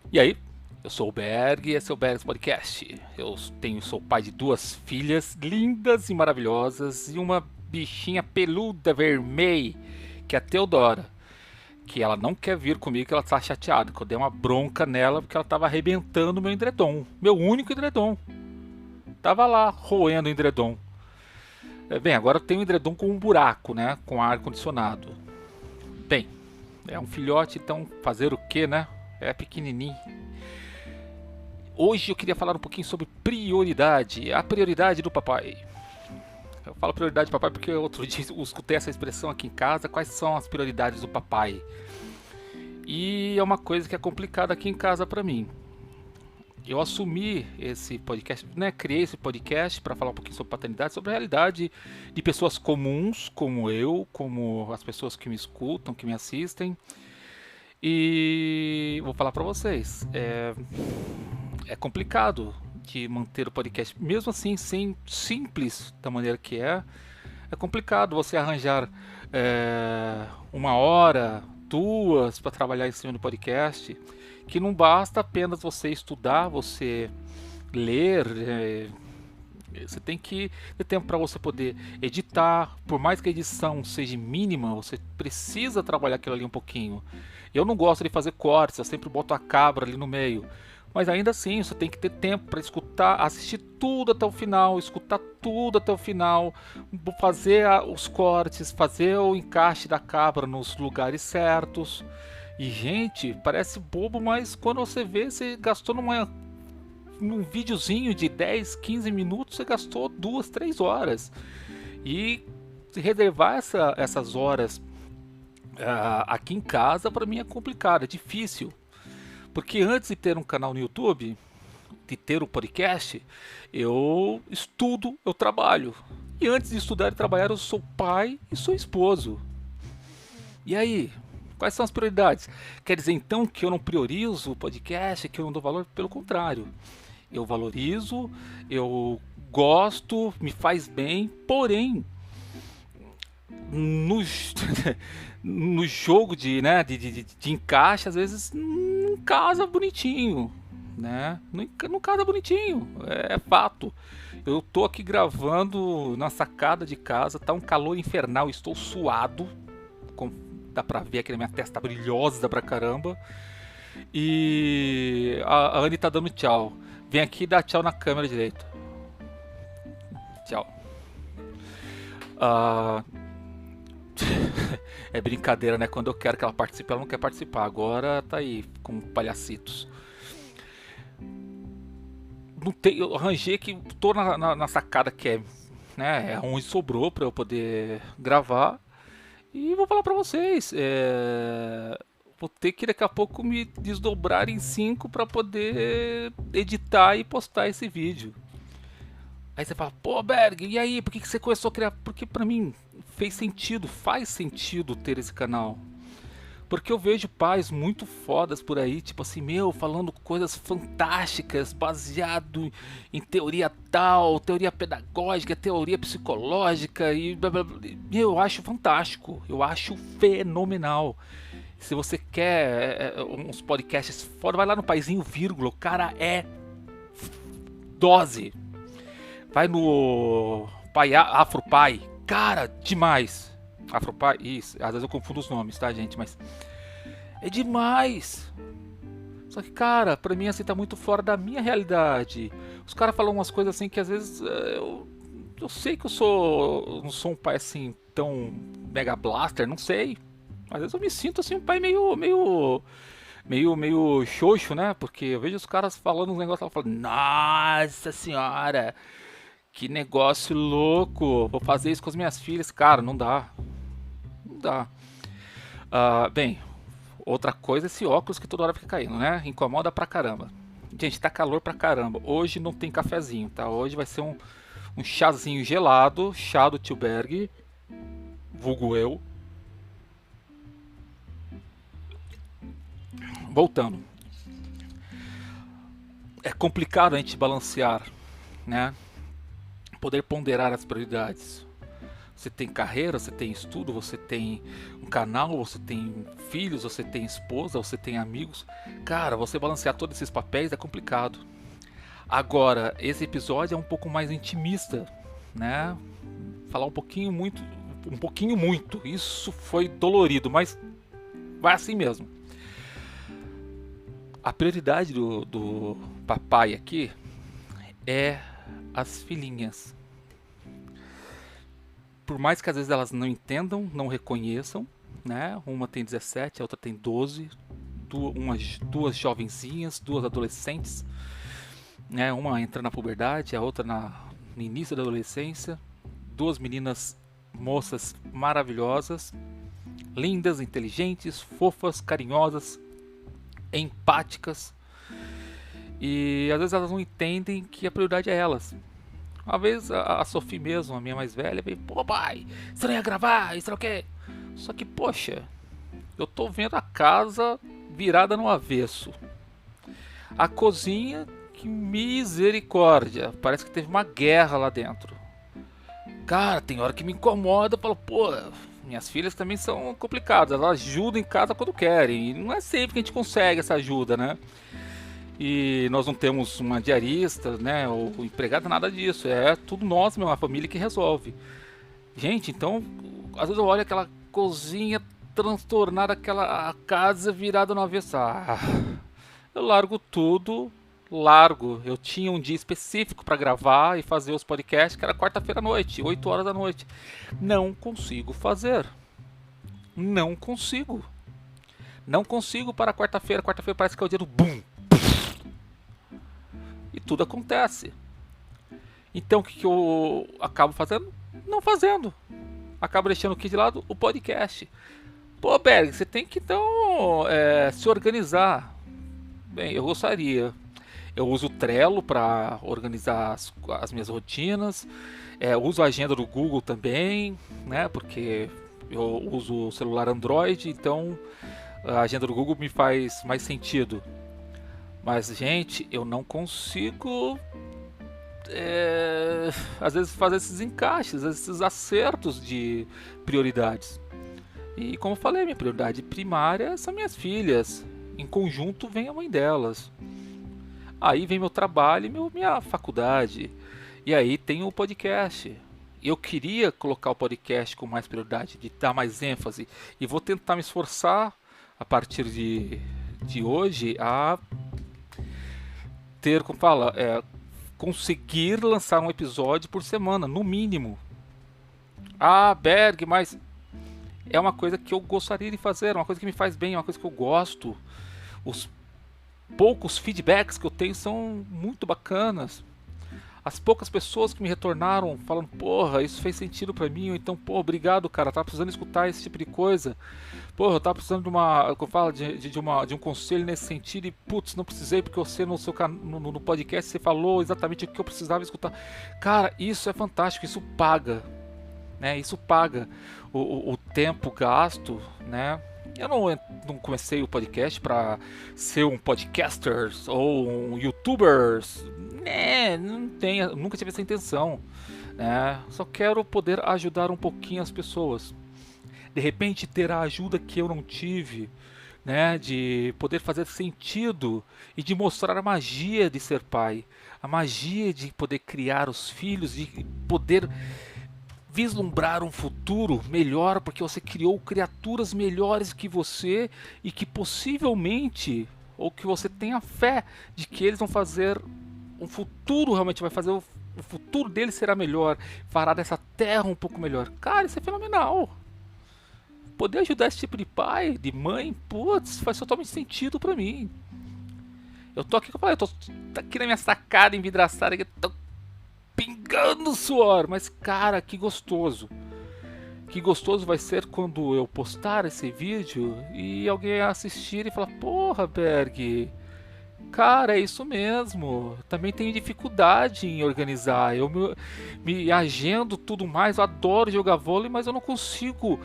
E aí, eu sou o Berg e esse é o Berg's Podcast. Sou pai de duas filhas lindas e maravilhosas e uma bichinha peluda vermelha, que é a Teodora. Que ela não quer vir comigo, que ela tá chateada, que eu dei uma bronca nela porque ela tava arrebentando meu edredom. Meu único edredom. Tava lá, roendo o edredom. Bem, agora eu tenho um edredom com um buraco, né? Com ar condicionado. Bem, é um filhote, então fazer o que, né? É pequenininho. Hoje eu queria falar um pouquinho sobre prioridade, a prioridade do papai. Eu falo prioridade do papai porque outro dia eu escutei essa expressão aqui em casa, quais são as prioridades do papai? E é uma coisa que é complicada aqui em casa para mim. Eu assumi esse podcast, né, criei esse podcast para falar um pouquinho sobre paternidade, sobre a realidade de pessoas comuns, como eu, como as pessoas que me escutam, que me assistem. E vou falar para vocês, é complicado de manter o podcast, mesmo assim, sem simples da maneira que é complicado você arranjar uma hora, duas para trabalhar em cima do podcast, que não basta apenas você estudar, você ler, você tem que ter tempo para você poder editar, por mais que a edição seja mínima, você precisa trabalhar aquilo ali um pouquinho. Eu não gosto de fazer cortes, eu sempre boto a cabra ali no meio. Mas ainda assim, você tem que ter tempo para escutar, assistir tudo até o final, escutar tudo até o final, fazer os cortes, fazer o encaixe da cabra nos lugares certos. E gente, parece bobo, mas quando você vê, você gastou num videozinho de 10, 15 minutos, você gastou 2, 3 horas. E reservar essas horas aqui em casa para mim é complicado, é difícil. Porque antes de ter um canal no YouTube, de ter um podcast, eu estudo, eu trabalho. E antes de estudar e trabalhar, eu sou pai e sou esposo. E aí? Quais são as prioridades? Quer dizer então que eu não priorizo o podcast, que eu não dou valor? Pelo contrário. Eu valorizo, eu gosto, me faz bem, porém, no, no jogo de encaixe, às vezes não casa bonitinho, né? Não casa bonitinho, é fato. Eu tô aqui gravando na sacada de casa, tá um calor infernal, estou suado, com, dá pra ver aqui na minha testa brilhosa pra caramba. E a Anne tá dando tchau. Vem aqui e dá tchau na câmera direito. Tchau. Ah, é brincadeira, né? Quando eu quero que ela participe, ela não quer participar. Agora tá aí com palhacitos. Não tem, eu arranjei que tô na sacada que é onde sobrou para eu poder gravar. E vou falar para vocês. Vou ter que daqui a pouco me desdobrar em cinco para poder editar e postar esse vídeo. Aí você fala, pô, Berg, e aí, por que você começou a criar? Porque pra mim fez sentido, faz sentido ter esse canal. Porque eu vejo pais muito fodas por aí, tipo assim, meu, falando coisas fantásticas, baseado em teoria tal, teoria pedagógica, teoria psicológica e blá, blá, blá. Eu acho fantástico, eu acho fenomenal. Se você quer uns podcasts foda, vai lá no Paizinho Vírgula, o cara é dose. Vai no Pai Afropai, cara, demais. Afropai, isso, às vezes eu confundo os nomes, tá, gente? Mas é demais. Só que, cara, pra mim assim tá muito fora da minha realidade. Os caras falam umas coisas assim que às vezes eu sei que não sou um pai assim tão mega blaster, não sei. Às vezes eu me sinto assim um pai meio xoxo, né? Porque eu vejo os caras falando uns negócios, eu falo, nossa senhora, que negócio louco, vou fazer isso com as minhas filhas. Cara, não dá, não dá. Bem, outra coisa é esse óculos que toda hora fica caindo, né? Incomoda pra caramba. Gente, tá calor pra caramba. Hoje não tem cafezinho, tá? Hoje vai ser um chazinho gelado, chá do Tio Berg, vulgo eu. Voltando. É complicado a gente balancear, né? Poder ponderar as prioridades. Você tem carreira, você tem estudo, você tem um canal, você tem filhos, você tem esposa, você tem amigos. Cara, você balancear todos esses papéis é complicado. Agora, esse episódio é um pouco mais intimista, né? Falar um pouquinho muito, isso foi dolorido, mas vai assim mesmo. A prioridade do papai aqui é as filhinhas. Por mais que às vezes elas não entendam, não reconheçam, né? Uma tem 17, a outra tem 12, duas jovenzinhas, duas adolescentes, né? Uma entra na puberdade, a outra no início da adolescência. Duas meninas moças maravilhosas, lindas, inteligentes, fofas, carinhosas, empáticas. E às vezes elas não entendem que a prioridade é elas. Uma vez a Sophie mesmo, a minha mais velha, veio: pô pai, você não ia gravar, isso não o quê? Só que, poxa, eu tô vendo a casa virada no avesso. A cozinha, que misericórdia, parece que teve uma guerra lá dentro. Cara, tem hora que me incomoda, eu falo, pô, minhas filhas também são complicadas, elas ajudam em casa quando querem, e não é sempre que a gente consegue essa ajuda, né? E nós não temos uma diarista, né, ou empregada, nada disso. É tudo nós, uma família que resolve. Gente, então, às vezes eu olho aquela cozinha transtornada, aquela casa virada no avesso. Eu largo tudo, Eu tinha um dia específico para gravar e fazer os podcasts, que era quarta-feira à noite, 8 horas da noite. Não consigo fazer. Não consigo. Não consigo para quarta-feira. Quarta-feira parece que é o dia do boom. E tudo acontece. Então o que eu acabo fazendo? Não fazendo. Acabo deixando aqui de lado o podcast. Pô, Berg, você tem que então se organizar. Bem, eu gostaria. Eu uso o Trello para organizar as minhas rotinas. Uso a agenda do Google também, né? Porque eu uso o celular Android, então a agenda do Google me faz mais sentido. Mas, gente, eu não consigo às vezes fazer esses encaixes, esses acertos de prioridades. E como eu falei, minha prioridade primária são minhas filhas. Em conjunto vem a mãe delas. Aí vem meu trabalho e minha faculdade. E aí tem o podcast. Eu queria colocar o podcast com mais prioridade, de dar mais ênfase. E vou tentar me esforçar a partir de hoje a ter, como fala, conseguir lançar um episódio por semana, no mínimo. Berg, mas é uma coisa que eu gostaria de fazer, é uma coisa que me faz bem, é uma coisa que eu gosto. Os poucos feedbacks que eu tenho são muito bacanas. As poucas pessoas que me retornaram falando, porra, isso fez sentido pra mim, ou então, pô, obrigado, cara, tava precisando escutar esse tipo de coisa. Porra, eu tava precisando de de um conselho nesse sentido e, putz, não precisei porque você no podcast você falou exatamente o que eu precisava escutar. Cara, isso é fantástico, isso paga, né? Isso paga o tempo gasto, né? Eu não comecei o podcast para ser um podcaster ou um youtuber, né? Nunca tive essa intenção, né? Só quero poder ajudar um pouquinho as pessoas. De repente ter a ajuda que eu não tive, né? De poder fazer sentido e de mostrar a magia de ser pai, a magia de poder criar os filhos, de poder vislumbrar um futuro melhor, porque você criou criaturas melhores que você e que possivelmente, ou que você tenha fé de que eles vão fazer um futuro, realmente vai fazer o futuro deles será melhor, fará dessa terra um pouco melhor. Cara, isso é fenomenal. Poder ajudar esse tipo de pai, de mãe, putz, faz totalmente sentido pra mim. Eu tô aqui, eu tô aqui na minha sacada envidraçada, tô pingando suor, mas cara, que gostoso. Que gostoso vai ser quando eu postar esse vídeo e alguém assistir e falar, porra, Berg, cara, é isso mesmo. Também tenho dificuldade em organizar. Eu me agendo tudo mais, eu adoro jogar vôlei, mas eu não consigo,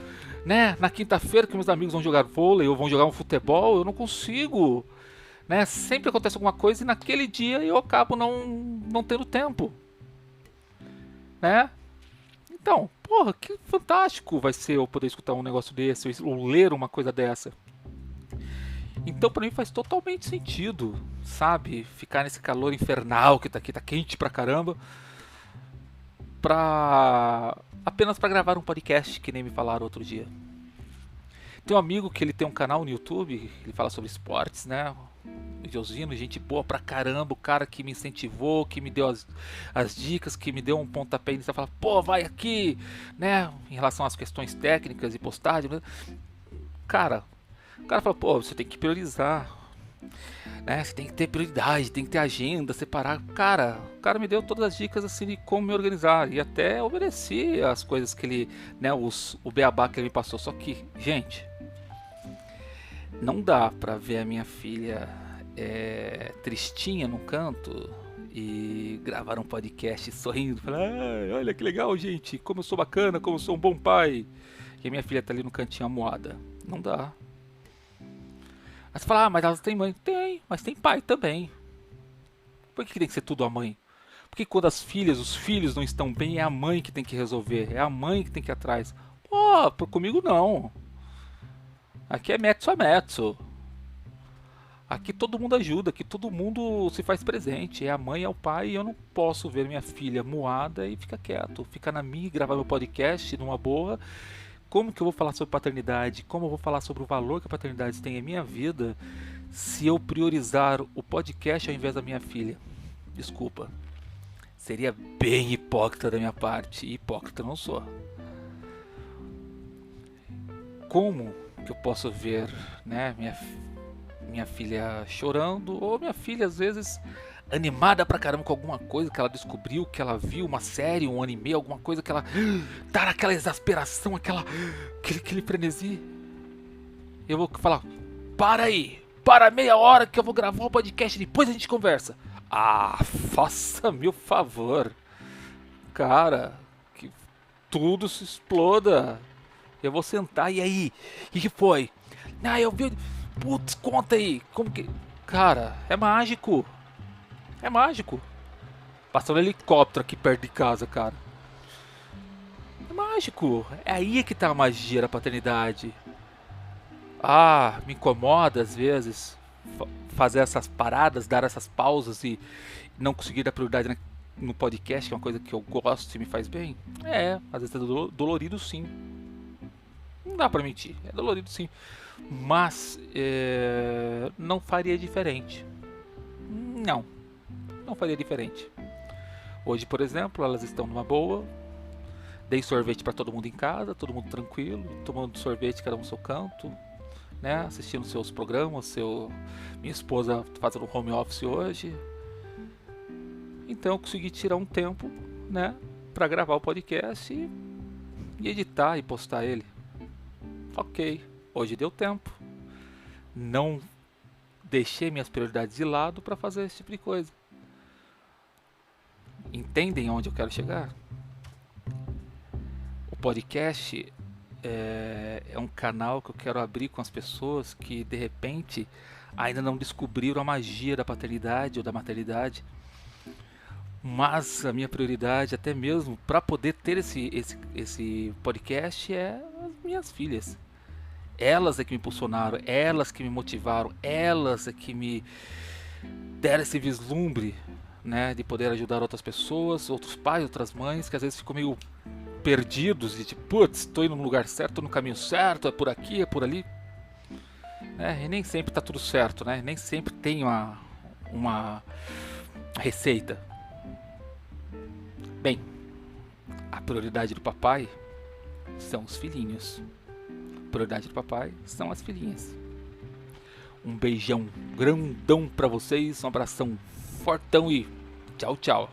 né? Na quinta-feira que meus amigos vão jogar vôlei ou vão jogar um futebol, eu não consigo, né? Sempre acontece alguma coisa e naquele dia eu acabo não tendo tempo, né? Então, porra, que fantástico vai ser eu poder escutar um negócio desse, ou ler uma coisa dessa. Então pra mim faz totalmente sentido, sabe? Ficar nesse calor infernal que tá aqui, tá quente pra caramba, apenas pra gravar um podcast, que nem me falaram outro dia. Tem um amigo que ele tem um canal no YouTube, ele fala sobre esportes, né? O Josino, gente boa pra caramba, o cara que me incentivou, que me deu as dicas, que me deu um pontapé inicial, fala, pô, vai aqui, né? Em relação às questões técnicas e postagem, né? Cara, o cara fala, pô, você tem que priorizar, né? Você tem que ter prioridade, tem que ter agenda, separar. Cara, o cara me deu todas as dicas assim de como me organizar e até obedeci as coisas que ele, né? O beabá que ele me passou. Só que, gente, não dá pra ver a minha filha tristinha no canto e gravar um podcast sorrindo, falar, olha que legal, gente, como eu sou bacana, como eu sou um bom pai. E a minha filha tá ali no cantinho amuada. Não dá. Aí você fala, mas elas têm mãe. Tem, mas tem pai também. Por que tem que ser tudo a mãe? Porque quando as filhas, os filhos não estão bem, é a mãe que tem que resolver. É a mãe que tem que ir atrás. Pô, comigo não. Aqui é mezzo a mezzo. Aqui todo mundo ajuda, aqui todo mundo se faz presente. É a mãe, é o pai, e eu não posso ver minha filha moada e ficar quieto. Ficar na minha, gravar meu podcast numa boa. Como que eu vou falar sobre paternidade? Como eu vou falar sobre o valor que a paternidade tem em minha vida se eu priorizar o podcast ao invés da minha filha? Desculpa. Seria bem hipócrita da minha parte. E hipócrita eu não sou. Como que eu posso ver, né, minha filha chorando, ou minha filha às vezes animada pra caramba com alguma coisa que ela descobriu, que ela viu, uma série, um anime, alguma coisa que ela tá naquela exasperação, aquele frenesi. Eu vou falar, para aí, para meia hora que eu vou gravar um podcast, depois a gente conversa. Ah, faça-me o favor, cara, que tudo se exploda. Eu vou sentar, e aí? O que foi? Ah, eu vi. Putz, conta aí. Como que. Cara, é mágico. É mágico. Passando um helicóptero aqui perto de casa, cara. É mágico. É aí que tá a magia da paternidade. Ah, me incomoda às vezes fazer essas paradas, dar essas pausas e não conseguir dar prioridade no podcast, que é uma coisa que eu gosto e me faz bem. É, às vezes é dolorido sim. Não dá pra mentir, é dolorido sim. Mas não faria diferente. Não faria diferente. Hoje, por exemplo, elas estão numa boa. Dei sorvete pra todo mundo em casa, todo mundo tranquilo, tomando sorvete cada um no seu canto, né? Assistindo seus programas, minha esposa fazendo home office hoje. Então eu consegui tirar um tempo, né, pra gravar o podcast e editar e postar ele. Ok, hoje deu tempo. Não deixei minhas prioridades de lado para fazer esse tipo de coisa. Entendem onde eu quero chegar? O podcast é um canal que eu quero abrir com as pessoas que de repente ainda não descobriram a magia da paternidade ou da maternidade. Mas a minha prioridade, até mesmo para poder ter esse podcast, é as minhas filhas. Elas é que me impulsionaram, elas que me motivaram, elas é que me deram esse vislumbre, né, de poder ajudar outras pessoas, outros pais, outras mães, que às vezes ficam meio perdidos, de tipo, putz, estou indo no lugar certo, tô no caminho certo, é por aqui, é por ali. E nem sempre tá tudo certo, né? Nem sempre tem uma receita. Bem, a prioridade do papai são os filhinhos. A prioridade do papai são as filhinhas. Um beijão grandão pra vocês, um abração fortão e tchau, tchau.